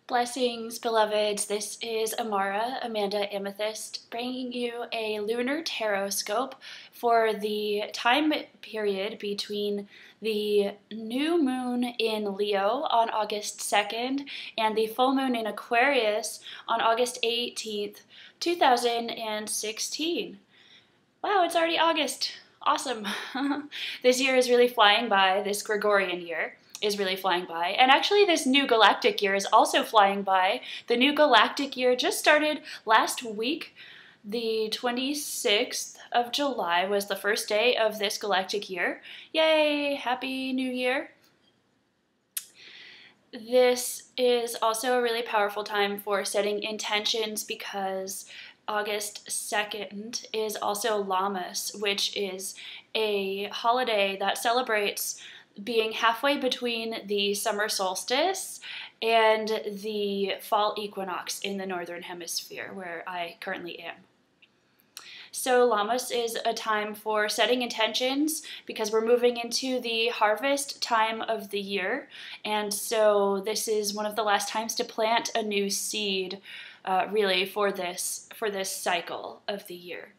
Blessings, beloveds. This is Amanda Amethyst, bringing you a lunar Tarotscope for the time period between the new moon in Leo on August 2nd and the full moon in Aquarius on August 18th, 2016. Wow, it's already August. Awesome. This year is really flying by, this Gregorian year is really flying by. And actually this new galactic year is also flying by. The new galactic year just started last week. The 26th of July was the first day of this galactic year. Yay! Happy New Year! This is also a really powerful time for setting intentions because August 2nd is also Lammas, which is a holiday that celebrates being halfway between the summer solstice and the fall equinox in the northern hemisphere, where I currently am. So Lammas is a time for setting intentions because we're moving into the harvest time of the year, and so this is one of the last times to plant a new seed, really, for this cycle of the year.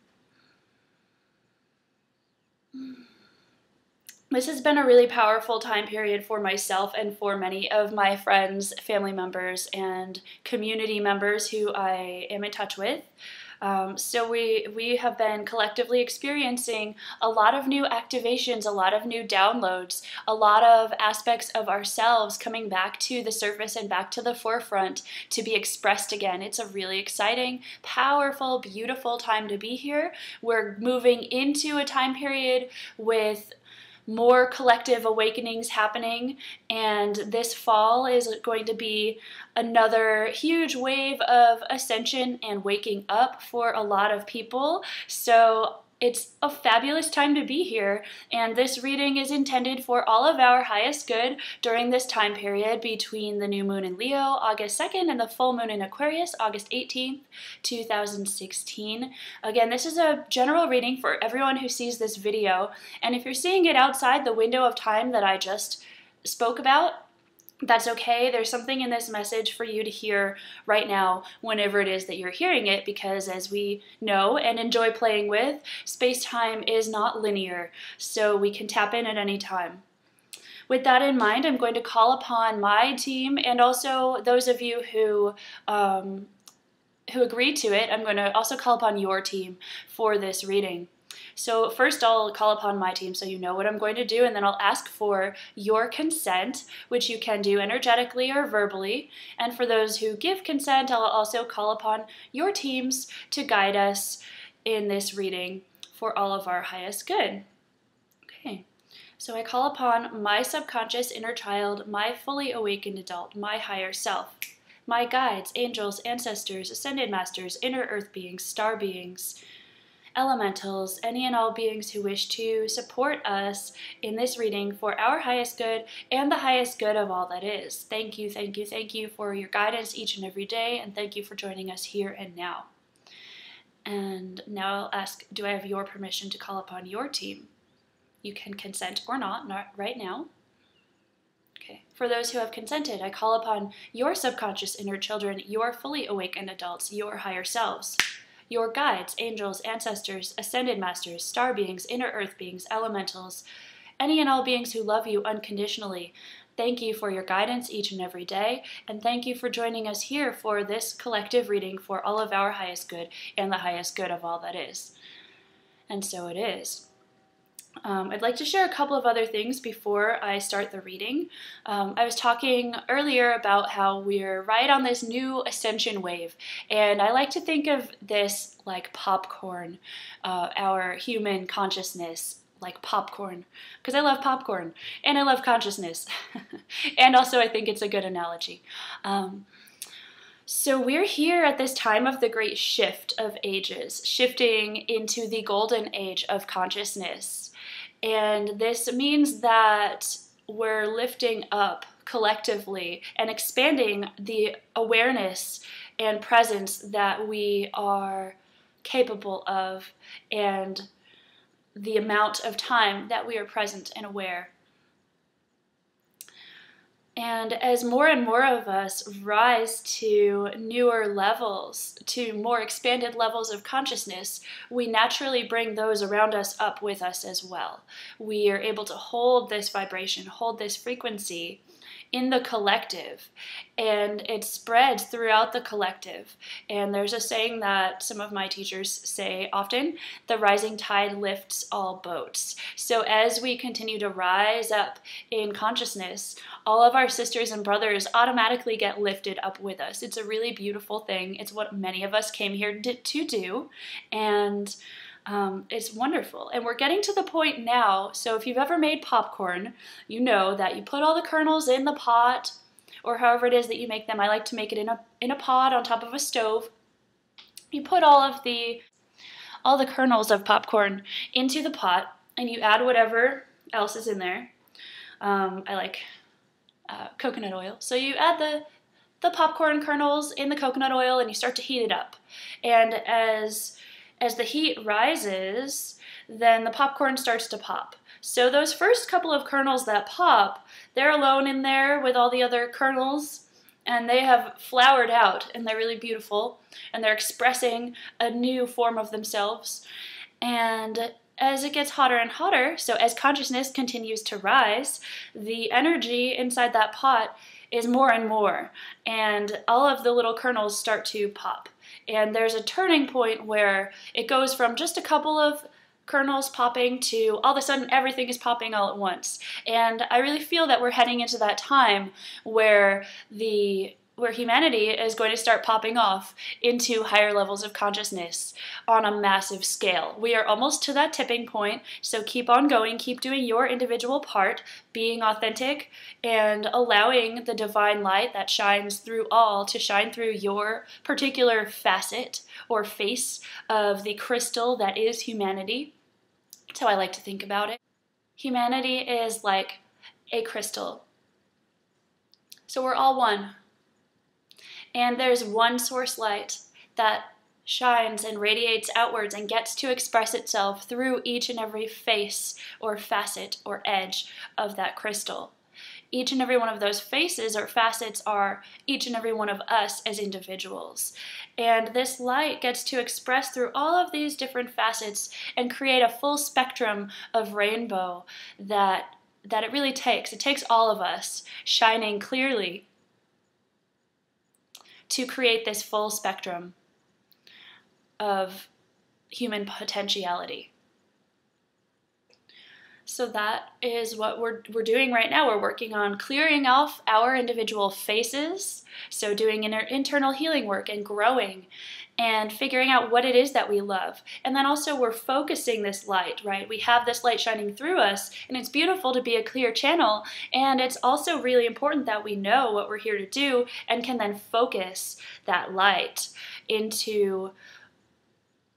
This has been a really powerful time period for myself and for many of my friends, family members, and community members who I am in touch with. So we have been collectively experiencing a lot of new activations, a lot of new downloads, a lot of aspects of ourselves coming back to the surface and back to the forefront to be expressed again. It's a really exciting, powerful, beautiful time to be here. We're moving into a time period with more collective awakenings happening, and this fall is going to be another huge wave of ascension and waking up for a lot of people. So it's a fabulous time to be here, and this reading is intended for all of our highest good during this time period between the new moon in Leo, August 2nd, and the full moon in Aquarius, August 18th, 2016. Again, this is a general reading for everyone who sees this video, and if you're seeing it outside the window of time that I just spoke about, that's okay. There's something in this message for you to hear right now whenever it is that you're hearing it, because as we know and enjoy playing with, space-time is not linear, so we can tap in at any time. With that in mind, I'm going to call upon my team and also those of you who agreed to it. I'm going to also call upon your team for this reading. So first I'll call upon my team so you know what I'm going to do, and then I'll ask for your consent, which you can do energetically or verbally. And for those who give consent, I'll also call upon your teams to guide us in this reading for all of our highest good. Okay, so I call upon my subconscious inner child, my fully awakened adult, my higher self, my guides, angels, ancestors, ascended masters, inner earth beings, star beings, elementals, any and all beings who wish to support us in this reading for our highest good and the highest good of all that is. Thank you, thank you, thank you for your guidance each and every day, and thank you for joining us here and now. And now I'll ask, do I have your permission to call upon your team? You can consent or not right now. Okay. For those who have consented, I call upon your subconscious inner children, your fully awakened adults, your higher selves, your guides, angels, ancestors, ascended masters, star beings, inner earth beings, elementals, any and all beings who love you unconditionally. Thank you for your guidance each and every day, and thank you for joining us here for this collective reading for all of our highest good and the highest good of all that is. And so it is. I'd like to share a couple of other things before I start the reading. I was talking earlier about how we're right on this new ascension wave, and I like to think of this like popcorn, our human consciousness like popcorn, because I love popcorn, and I love consciousness, and also I think it's a good analogy. So we're here at this time of the great shift of ages, shifting into the golden age of consciousness. And this means that we're lifting up collectively and expanding the awareness and presence that we are capable of, and the amount of time that we are present and aware. And as more and more of us rise to newer levels, to more expanded levels of consciousness, we naturally bring those around us up with us as well. We are able to hold this vibration, hold this frequency in the collective, and it spreads throughout the collective. And there's a saying that some of my teachers say often: the rising tide lifts all boats. So as we continue to rise up in consciousness, all of our sisters and brothers automatically get lifted up with us. It's a really beautiful thing. It's what many of us came here to do, and it's wonderful. And we're getting to the point now, so if you've ever made popcorn, you know that you put all the kernels in the pot, or however it is that you make them. I like to make it in a pot on top of a stove. You put all the kernels of popcorn into the pot, and you add whatever else is in there. I like coconut oil. So you add the popcorn kernels in the coconut oil, and you start to heat it up. And as the heat rises, then the popcorn starts to pop. So those first couple of kernels that pop, they're alone in there with all the other kernels, and they have flowered out, and they're really beautiful, and they're expressing a new form of themselves. And as it gets hotter and hotter, so as consciousness continues to rise, the energy inside that pot is more and more, and all of the little kernels start to pop. And there's a turning point where it goes from just a couple of kernels popping to all of a sudden everything is popping all at once. And I really feel that we're heading into that time where humanity is going to start popping off into higher levels of consciousness on a massive scale. We are almost to that tipping point, so keep on going, keep doing your individual part, being authentic, and allowing the divine light that shines through all to shine through your particular facet or face of the crystal that is humanity. That's how I like to think about it. Humanity is like a crystal. So we're all one. And there's one source light that shines and radiates outwards and gets to express itself through each and every face or facet or edge of that crystal. Each and every one of those faces or facets are each and every one of us as individuals. And this light gets to express through all of these different facets and create a full spectrum of rainbow that it really takes. It takes all of us shining clearly to create this full spectrum of human potentiality. So that is what we're doing right now. We're working on clearing off our individual faces, so doing internal healing work and growing and figuring out what it is that we love. And then also we're focusing this light, right? We have this light shining through us, and it's beautiful to be a clear channel, and it's also really important that we know what we're here to do and can then focus that light into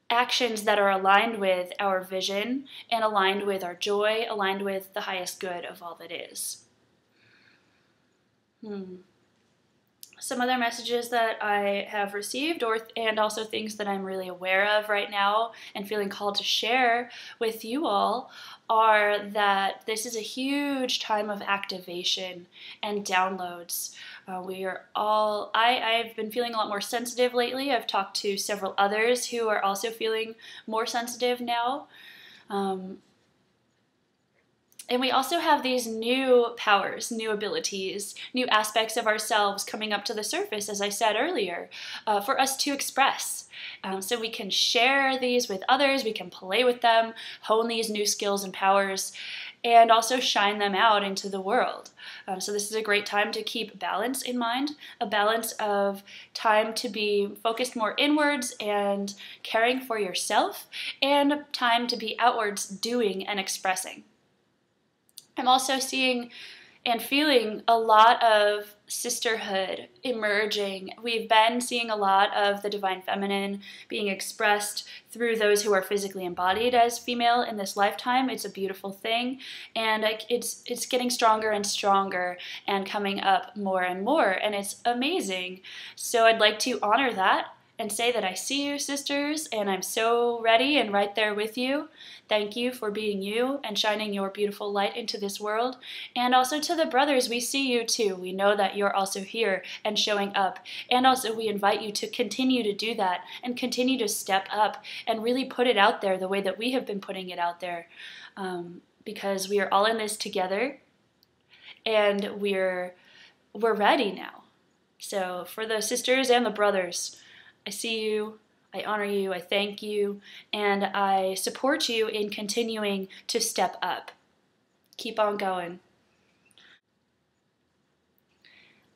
actions that are aligned with our vision and aligned with our joy, aligned with the highest good of all that is. Some other messages that I have received, and also things that I'm really aware of right now and feeling called to share with you all, are that this is a huge time of activation and downloads. I've been feeling a lot more sensitive lately. I've talked to several others who are also feeling more sensitive now. And we also have these new powers, new abilities, new aspects of ourselves coming up to the surface, as I said earlier, for us to express. So we can share these with others, we can play with them, hone these new skills and powers, and also shine them out into the world. So this is a great time to keep balance in mind, a balance of time to be focused more inwards and caring for yourself, and time to be outwards doing and expressing. I'm also seeing and feeling a lot of sisterhood emerging. We've been seeing a lot of the divine feminine being expressed through those who are physically embodied as female in this lifetime. It's a beautiful thing, and it's getting stronger and stronger and coming up more and more, and it's amazing. So I'd like to honor that and say that I see you, sisters, and I'm so ready and right there with you. Thank you for being you and shining your beautiful light into this world. And also to the brothers, we see you too. We know that you're also here and showing up. And also we invite you to continue to do that and continue to step up and really put it out there the way that we have been putting it out there. Because we are all in this together, and we're ready now. So for the sisters and the brothers, I see you, I honor you, I thank you, and I support you in continuing to step up. Keep on going.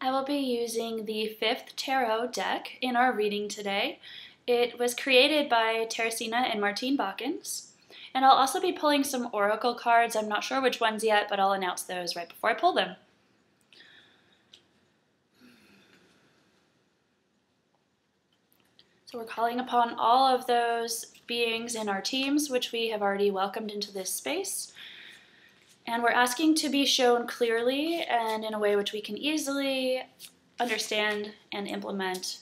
I will be using the 5th tarot deck in our reading today. It was created by Teresina and Martine Bakens. And I'll also be pulling some oracle cards. I'm not sure which ones yet, but I'll announce those right before I pull them. So we're calling upon all of those beings in our teams, which we have already welcomed into this space. And we're asking to be shown clearly and in a way which we can easily understand and implement.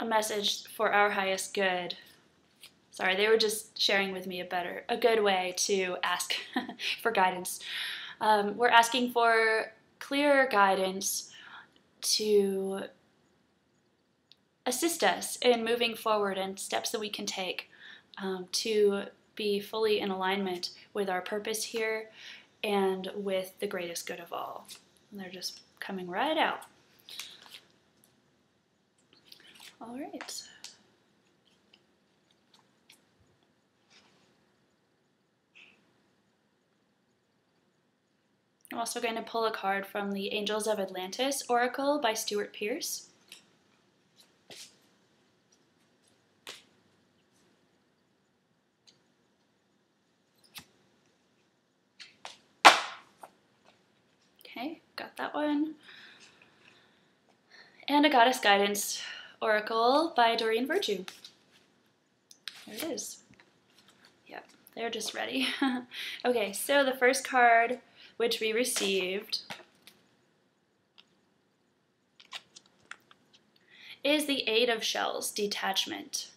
A message for our highest good. Sorry, they were just sharing with me a good way to ask for guidance. We're asking for clear guidance to assist us in moving forward and steps that we can take to be fully in alignment with our purpose here and with the greatest good of all. And they're just coming right out. All right. I'm also going to pull a card from the Angels of Atlantis Oracle by Stuart Pearce. Okay, got that one. And a Goddess Guidance Oracle by Doreen Virtue. There it is. Yep, they're just ready. Okay, so the first card which we received is the Eight of Shells, Detachment.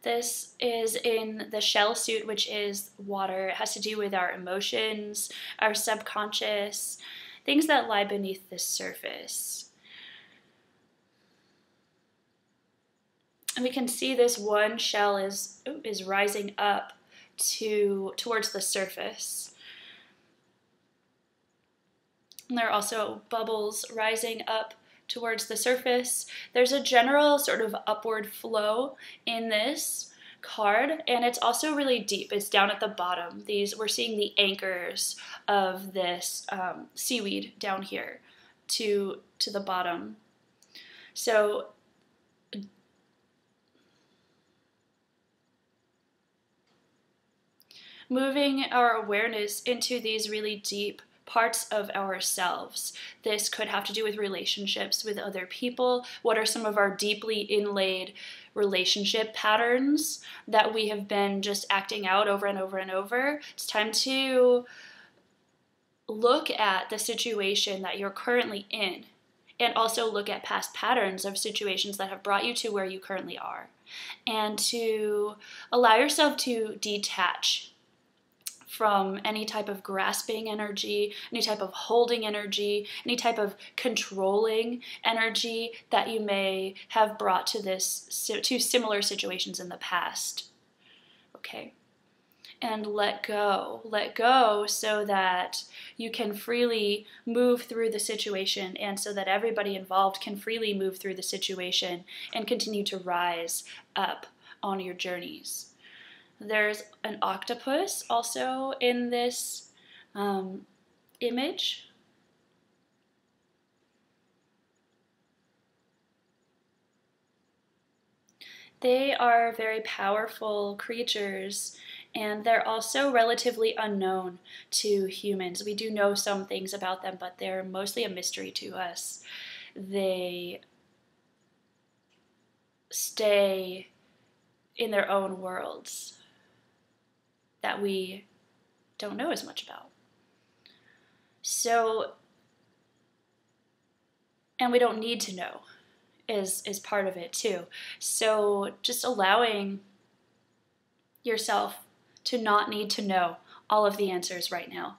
This is in the shell suit, which is water. It has to do with our emotions, our subconscious, things that lie beneath the surface. And we can see this one shell is rising up towards the surface. And there are also bubbles rising up towards the surface. There's a general sort of upward flow in this card, and it's also really deep. It's down at the bottom. We're seeing the anchors of this seaweed down here to the bottom. So moving our awareness into these really deep parts of ourselves. This could have to do with relationships with other people. What are some of our deeply inlaid relationship patterns that we have been just acting out over and over and over? It's time to look at the situation that you're currently in and also look at past patterns of situations that have brought you to where you currently are, and to allow yourself to detach from any type of grasping energy, any type of holding energy, any type of controlling energy that you may have brought to similar situations in the past. Okay. And let go so that you can freely move through the situation, and so that everybody involved can freely move through the situation and continue to rise up on your journeys. There's an octopus also in this image. They are very powerful creatures, and they're also relatively unknown to humans. We do know some things about them, but they're mostly a mystery to us. They stay in their own worlds. that we don't know as much about. So, and we don't need to know is part of it too. So just allowing yourself to not need to know all of the answers right now.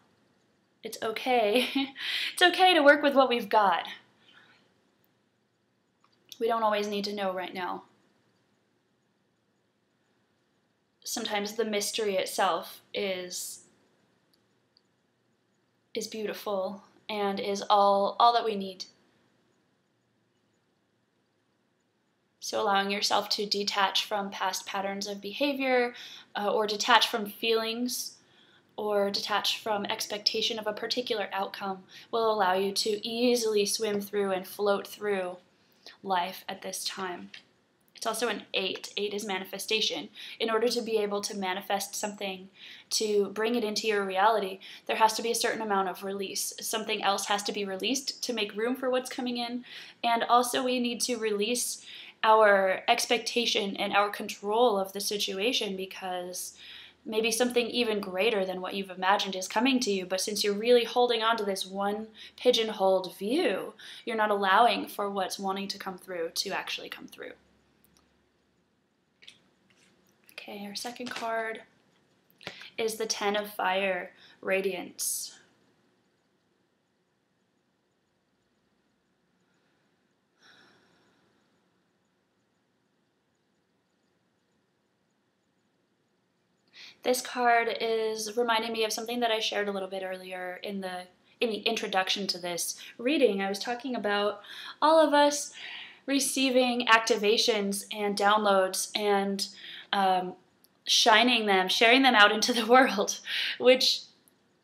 It's okay. It's okay to work with what we've got. We don't always need to know right now. Sometimes the mystery itself is beautiful and is all that we need. So allowing yourself to detach from past patterns of behavior, or detach from feelings, or detach from expectation of a particular outcome will allow you to easily swim through and float through life at this time. It's also an 8. 8 is manifestation. In order to be able to manifest something, to bring it into your reality, there has to be a certain amount of release. Something else has to be released to make room for what's coming in. And also we need to release our expectation and our control of the situation, because maybe something even greater than what you've imagined is coming to you, but since you're really holding on to this one pigeonholed view, you're not allowing for what's wanting to come through to actually come through. Okay, our second card is the 10 of Fire, Radiance. This card is reminding me of something that I shared a little bit earlier in the introduction to this reading. I was talking about all of us receiving activations and downloads and sharing them out into the world, which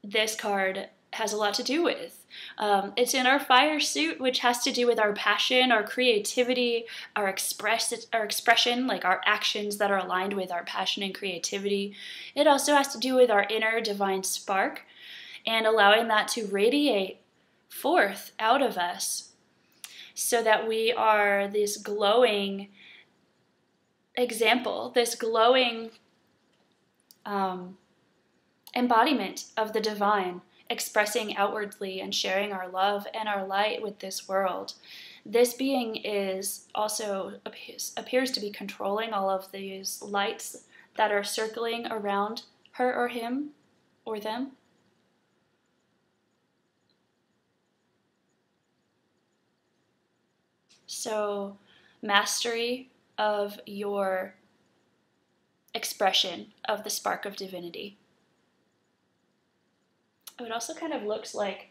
this card has a lot to do with. It's in our fire suit, which has to do with our passion, our creativity, our expression, like our actions that are aligned with our passion and creativity. It also has to do with our inner divine spark and allowing that to radiate forth out of us so that we are this glowing example, this glowing embodiment of the divine, expressing outwardly and sharing our love and our light with this world. This being is also appears to be controlling all of these lights that are circling around her or him or them. So, mastery of your expression of the spark of divinity. It also kind of looks like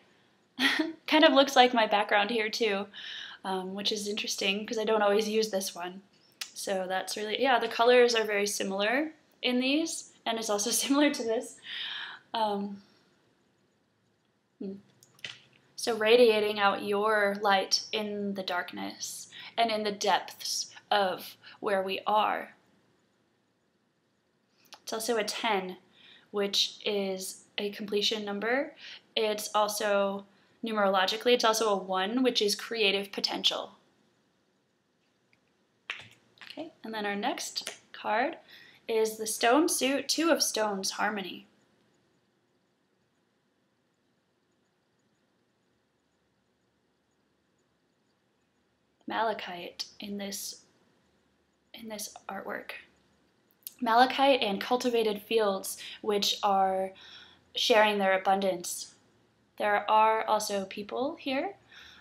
my background here too, which is interesting because I don't always use this one. So that's really, yeah, the colors are very similar in these, and it's also similar to this. So radiating out your light in the darkness and in the depths of where we are. It's also a 10, which is a completion number. It's also, numerologically, it's also a 1, which is creative potential. Okay, and then our next card is the Stone Suit, 2 of Stones, Harmony. Malachite in this artwork. Malachite and cultivated fields, which are sharing their abundance. There are also people here.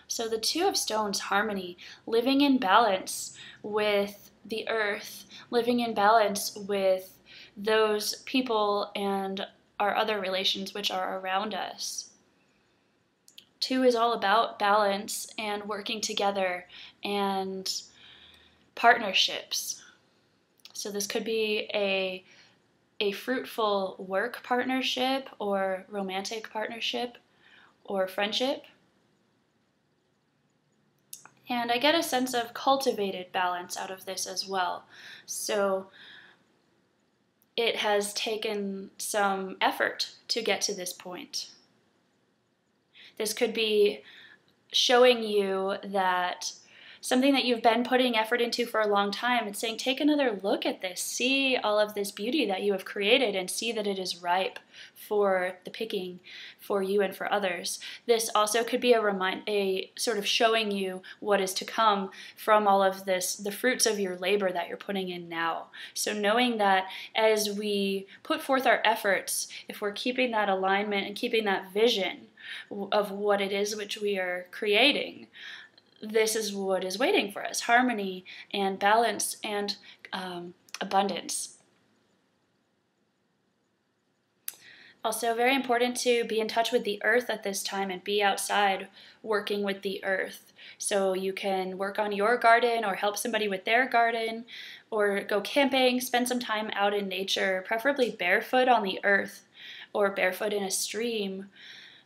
So the 2 of Stones, Harmony, living in balance with the earth, living in balance with those people and our other relations which are around us. 2 is all about balance and working together and partnerships. So this could be a fruitful work partnership or romantic partnership or friendship. And I get a sense of cultivated balance out of this as well. So it has taken some effort to get to this point. This could be showing you that something that you've been putting effort into for a long time. It's saying, take another look at this, see all of this beauty that you have created, and see that it is ripe for the picking for you and for others. This also could be a sort of showing you what is to come from all of this, the fruits of your labor that you're putting in now. So knowing that as we put forth our efforts, if we're keeping that alignment and keeping that vision of what it is which we are creating, this is what is waiting for us: harmony and balance and abundance. Also, very important to be in touch with the earth at this time and be outside working with the earth. So you can work on your garden or help somebody with their garden, or go camping, spend some time out in nature, preferably barefoot on the earth or barefoot in a stream.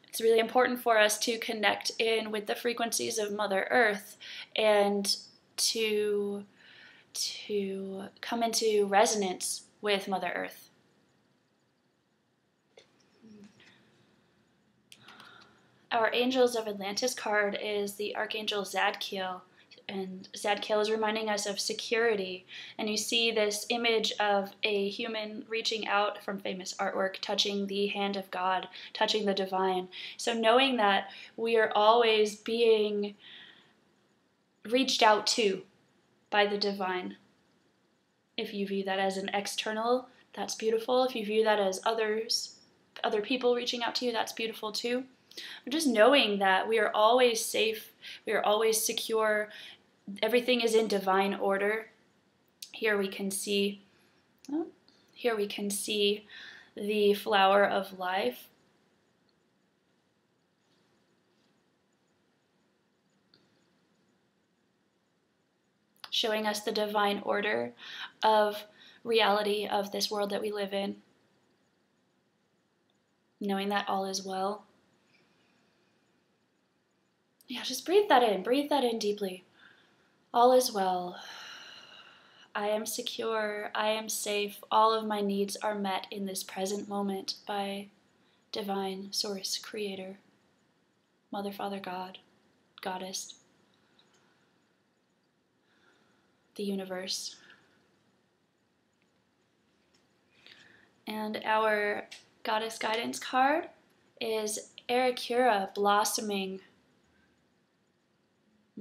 It's really important for us to connect in with the frequencies of Mother Earth and to come into resonance with Mother Earth. Our Angels of Atlantis card is the Archangel Zadkiel, and Zadkiel is reminding us of security. And you see this image of a human reaching out from famous artwork, touching the hand of God, touching the divine. So knowing that we are always being reached out to by the divine. If you view that as an external, that's beautiful. If you view that as other people reaching out to you, that's beautiful too. But just knowing that we are always safe, we are always secure, everything is in divine order. Here we can see the flower of life. Showing us the divine order of reality of this world that we live in. Knowing that all is well. Yeah, just breathe that in deeply. All is well. I am secure, I am safe, all of my needs are met in this present moment by divine source, creator, Mother, Father, God, Goddess, the universe. And our Goddess Guidance card is Aercura, blossoming.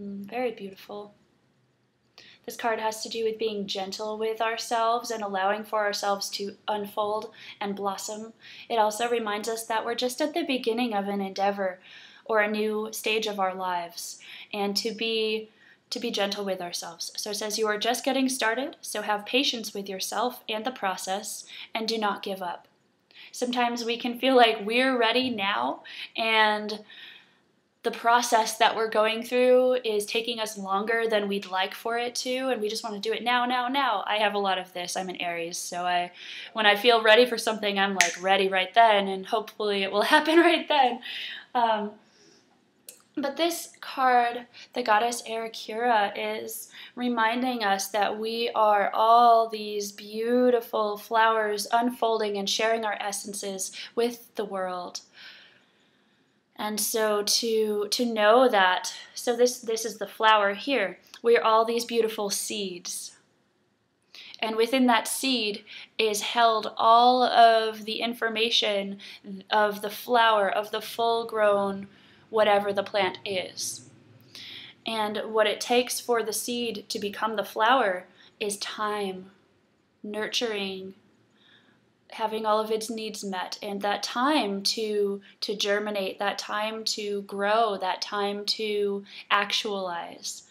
Very beautiful. This card has to do with being gentle with ourselves and allowing for ourselves to unfold and blossom. It also reminds us that we're just at the beginning of an endeavor or a new stage of our lives, and to be gentle with ourselves. So it says you are just getting started, so have patience with yourself and the process, and do not give up. Sometimes we can feel like we're ready now, and the process that we're going through is taking us longer than we'd like for it to, and we just want to do it now. I have a lot of this. I'm an Aries, so when I feel ready for something, I'm like ready right then, and hopefully it will happen right then. But this card, the Goddess Aercura, is reminding us that we are all these beautiful flowers unfolding and sharing our essences with the world. And so to know that, so this is the flower here. We are all these beautiful seeds. And within that seed is held all of the information of the flower, of the full-grown, whatever the plant is. And what it takes for the seed to become the flower is time, nurturing, having all of its needs met, and that time to germinate, that time to grow, that time to actualize.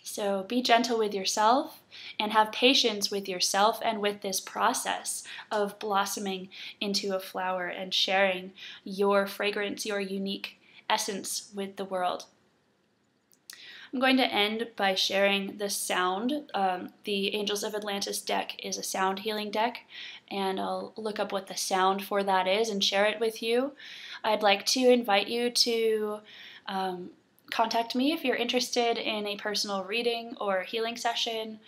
So be gentle with yourself and have patience with yourself and with this process of blossoming into a flower and sharing your fragrance, your unique essence with the world. I'm going to end by sharing the sound. The Angels of Atlantis deck is a sound healing deck, and I'll look up what the sound for that is and share it with you. I'd like to invite you to contact me if you're interested in a personal reading or healing session.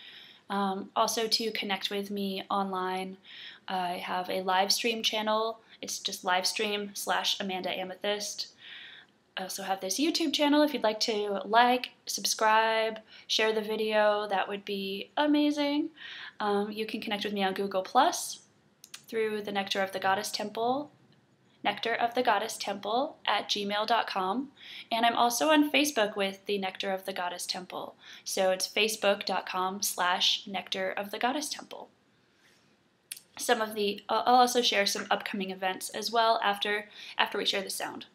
Also to connect with me online. I have a live stream channel. It's just livestream /Amanda Amethyst. I also have this YouTube channel. If you'd like to like, subscribe, share the video, that would be amazing. You can connect with me on Google Plus through the Nectar of the Goddess Temple, nectarofthegoddesstemple@gmail.com. And I'm also on Facebook with the Nectar of the Goddess Temple. So it's facebook.com/Nectar of the Goddess Temple. I'll also share some upcoming events as well after we share the sound.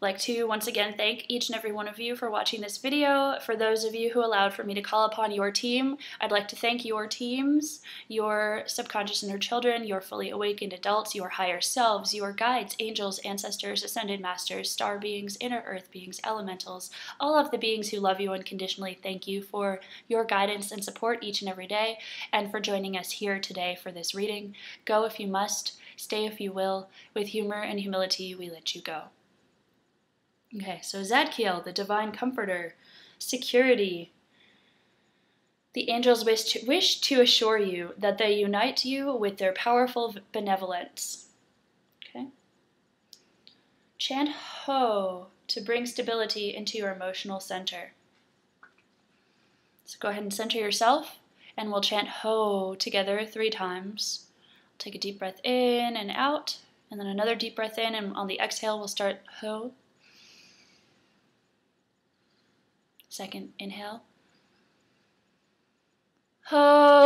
I'd like to once again thank each and every one of you for watching this video. For those of you who allowed for me to call upon your team, I'd like to thank your teams, your subconscious inner children, your fully awakened adults, your higher selves, your guides, angels, ancestors, ascended masters, star beings, inner earth beings, elementals, all of the beings who love you unconditionally. Thank you for your guidance and support each and every day, and for joining us here today for this reading. Go if you must, stay if you will. With humor and humility, we let you go. Okay, so Zadkiel, the divine comforter, security. The angels wish to assure you that they unite you with their powerful benevolence. Okay. Chant Ho to bring stability into your emotional center. So go ahead and center yourself, and we'll chant Ho together 3 times. Take a deep breath in and out, and then another deep breath in, and on the exhale, we'll start Ho. Second inhale. Ho.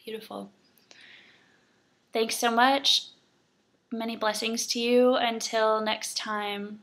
Beautiful. Thanks so much. Many blessings to you. Until next time.